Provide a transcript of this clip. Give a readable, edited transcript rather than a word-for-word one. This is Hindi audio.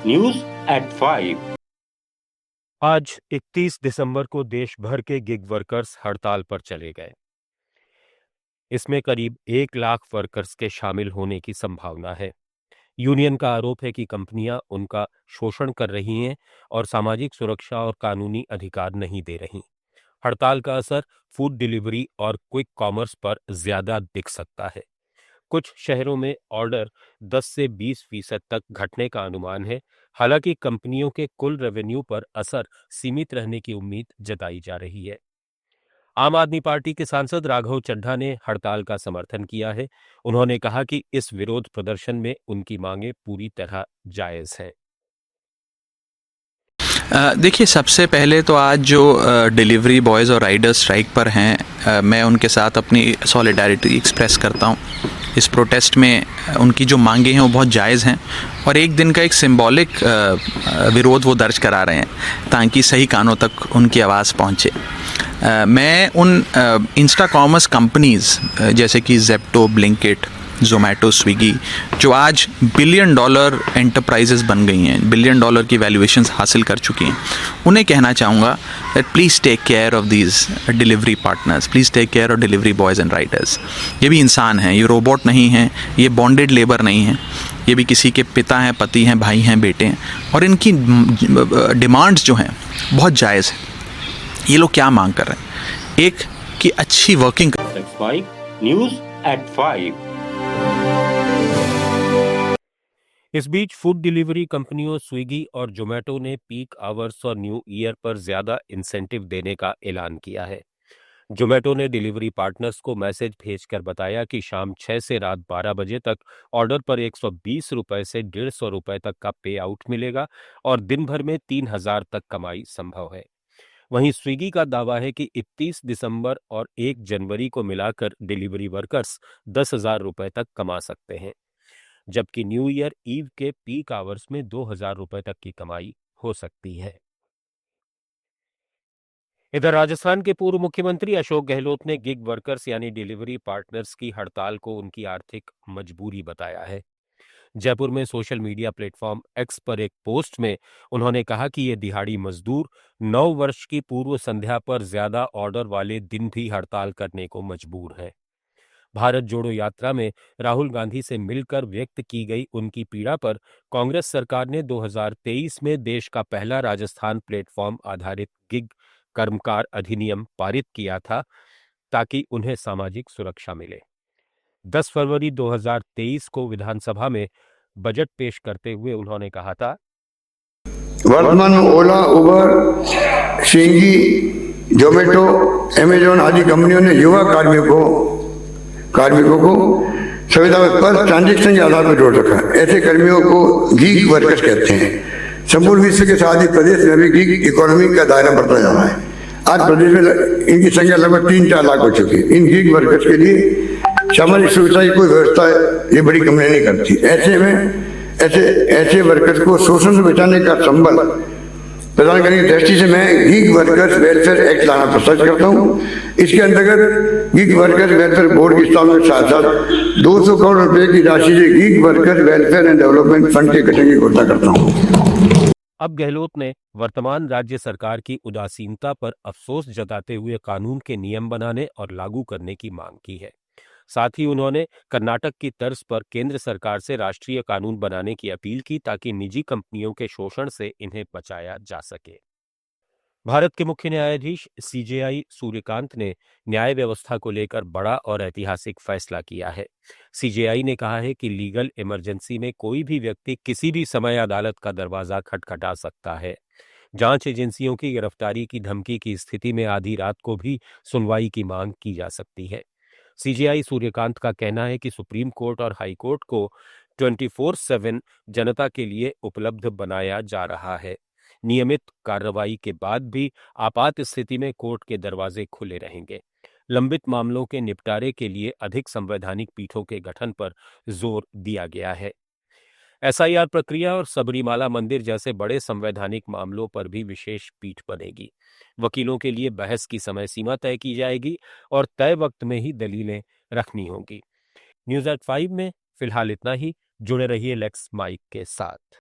News at 5। आज 31 दिसंबर को देश भर के गिग वर्कर्स हड़ताल पर चले गए। इसमें करीब 1 लाख वर्कर्स के शामिल होने की संभावना है। यूनियन का आरोप है कि कंपनियां उनका शोषण कर रही हैं और सामाजिक सुरक्षा और कानूनी अधिकार नहीं दे रही। हड़ताल का असर फूड डिलीवरी और क्विक कॉमर्स पर ज्यादा दिख सकता है। कुछ शहरों में ऑर्डर 10 से 20% तक घटने का अनुमान है। हालांकि कंपनियों के कुल रेवेन्यू पर असर सीमित रहने की उम्मीद जताई जा रही है। आम आदमी पार्टी के सांसद राघव चड्ढा ने हड़ताल का समर्थन किया है। उन्होंने कहा कि इस विरोध प्रदर्शन में उनकी मांगें पूरी तरह जायज हैं। देखिए, सबसे पहले तो आज जो डिलीवरी बॉयज़ और राइडर्स स्ट्राइक पर हैं, मैं उनके साथ अपनी सॉलिडारिटी एक्सप्रेस करता हूं। इस प्रोटेस्ट में उनकी जो मांगे हैं वो बहुत जायज़ हैं और एक दिन का एक सिंबॉलिक विरोध वो दर्ज करा रहे हैं ताकि सही कानों तक उनकी आवाज़ पहुंचे। मैं उन इंस्टा कॉमर्स कंपनीज़ जैसे कि जेप्टो, ब्लिंकिट, ज़ोमैटो, स्विगी, जो आज बिलियन डॉलर एंटरप्राइजेस बन गई हैं, बिलियन डॉलर की वैल्यूएशंस हासिल कर चुकी हैं, उन्हें कहना चाहूँगा that please take care of these delivery partners, please take care of delivery boys and riders. ये भी इंसान हैं, ये रोबोट नहीं हैं, ये बॉन्डेड लेबर नहीं हैं, ये भी किसी के पिता हैं, पति हैं, भाई हैं, बेटे हैं और इनकी डिमांड्स जो हैं बहुत जायज़ है। ये लोग क्या मांग कर रहे हैं? एक कि अच्छी वर्किंग न्यूज एट 5। इस बीच फूड डिलीवरी कंपनियों स्विगी और जोमेटो ने पीक आवर्स और न्यू ईयर पर ज्यादा इंसेंटिव देने का ऐलान किया है। जोमेटो ने डिलीवरी पार्टनर्स को मैसेज भेजकर बताया कि शाम 6 से रात 12 बजे तक ऑर्डर पर 120 रुपए से 150 रुपए तक का पे आउट मिलेगा और दिन भर में 3000 तक कमाई संभव है। वहीं स्विगी का दावा है कि 31 दिसंबर और 1 जनवरी को मिलाकर डिलीवरी वर्कर्स 10,000 रुपए तक कमा सकते हैं, जबकि न्यू ईयर ईव के पीक आवर्स में 2,000 रुपए तक की कमाई हो सकती है। इधर राजस्थान के पूर्व मुख्यमंत्री अशोक गहलोत ने गिग वर्कर्स यानी डिलीवरी पार्टनर्स की हड़ताल को उनकी आर्थिक मजबूरी बताया है। जयपुर में सोशल मीडिया प्लेटफॉर्म एक्स पर एक पोस्ट में उन्होंने कहा कि ये दिहाड़ी मजदूर 9 वर्ष की पूर्व संध्या पर ज्यादा ऑर्डर वाले दिन भी हड़ताल करने को मजबूर हैं। भारत जोड़ो यात्रा में राहुल गांधी से मिलकर व्यक्त की गई उनकी पीड़ा पर कांग्रेस सरकार ने 2023 में देश का पहला राजस्थान प्लेटफॉर्म आधारित गिग कर्मकार अधिनियम पारित किया था ताकि उन्हें सामाजिक सुरक्षा मिले। 10 फरवरी 2023 को विधानसभा में बजट पेश करते हुए उन्होंने कहा था, वर्तमान में ओला, उबर, स्विगी, जोमेटो, अमेजोन आदि कंपनियों ने युवा कार्मिकों को सुविधा पर ट्रांजेक्शन के आधार पर जोड़ रखा है। ऐसे कर्मियों को गीग वर्कर्स कहते हैं। संपूर्ण विश्व के साथ ही प्रदेश में भी गीग इकोनॉमी का दायरा बढ़ता जा रहा है। आज प्रदेश में इनकी संख्या लगभग 3-4 लाख हो चुकी है। इन गीग वर्कर्स के लिए सामाजिक सुरक्षा की कोई व्यवस्था ये बड़ी कंपनियां नहीं करती। ऐसे में ऐसे वर्कर्स को शोषण से बचाने का संबल प्रदान करने की दृष्टि से मैं गीग वर्कर्स वेलफेयर एक्ट लाना पसंद करता हूँ। इसके अंतर्गत गीग वर्कर्स वेलफेयर बोर्ड की स्थापना के साथ साथ 200 करोड़ रुपए की राशि से gig workers welfare and development fund के गठन की घोषणा करता हूँ। अब गहलोत ने वर्तमान राज्य सरकार की उदासीनता पर अफसोस जताते हुए कानून के नियम बनाने और लागू करने की मांग की है। साथ ही उन्होंने कर्नाटक की तर्ज पर केंद्र सरकार से राष्ट्रीय कानून बनाने की अपील की ताकि निजी कंपनियों के शोषण से इन्हें बचाया जा सके। भारत के मुख्य न्यायाधीश सीजेआई सूर्यकांत ने न्याय व्यवस्था को लेकर बड़ा और ऐतिहासिक फैसला किया है। सीजेआई ने कहा है कि लीगल इमरजेंसी में कोई भी व्यक्ति किसी भी समय अदालत का दरवाजा खटखटा सकता है। जांच एजेंसियों की गिरफ्तारी की धमकी की स्थिति में आधी रात को भी सुनवाई की मांग की जा सकती है। सीजेआई सूर्यकांत का कहना है कि सुप्रीम कोर्ट और हाई कोर्ट को 24/7 जनता के लिए उपलब्ध बनाया जा रहा है। नियमित कार्रवाई के बाद भी आपात स्थिति में कोर्ट के दरवाजे खुले रहेंगे। लंबित मामलों के निपटारे के लिए अधिक संवैधानिक पीठों के गठन पर जोर दिया गया है। एसआईआर प्रक्रिया और सबरीमाला मंदिर जैसे बड़े संवैधानिक मामलों पर भी विशेष पीठ बनेगी। वकीलों के लिए बहस की समय सीमा तय की जाएगी और तय वक्त में ही दलीलें रखनी होंगी। न्यूज़ एट 5 में फिलहाल इतना ही। जुड़े रहिए लेक्स माइक के साथ।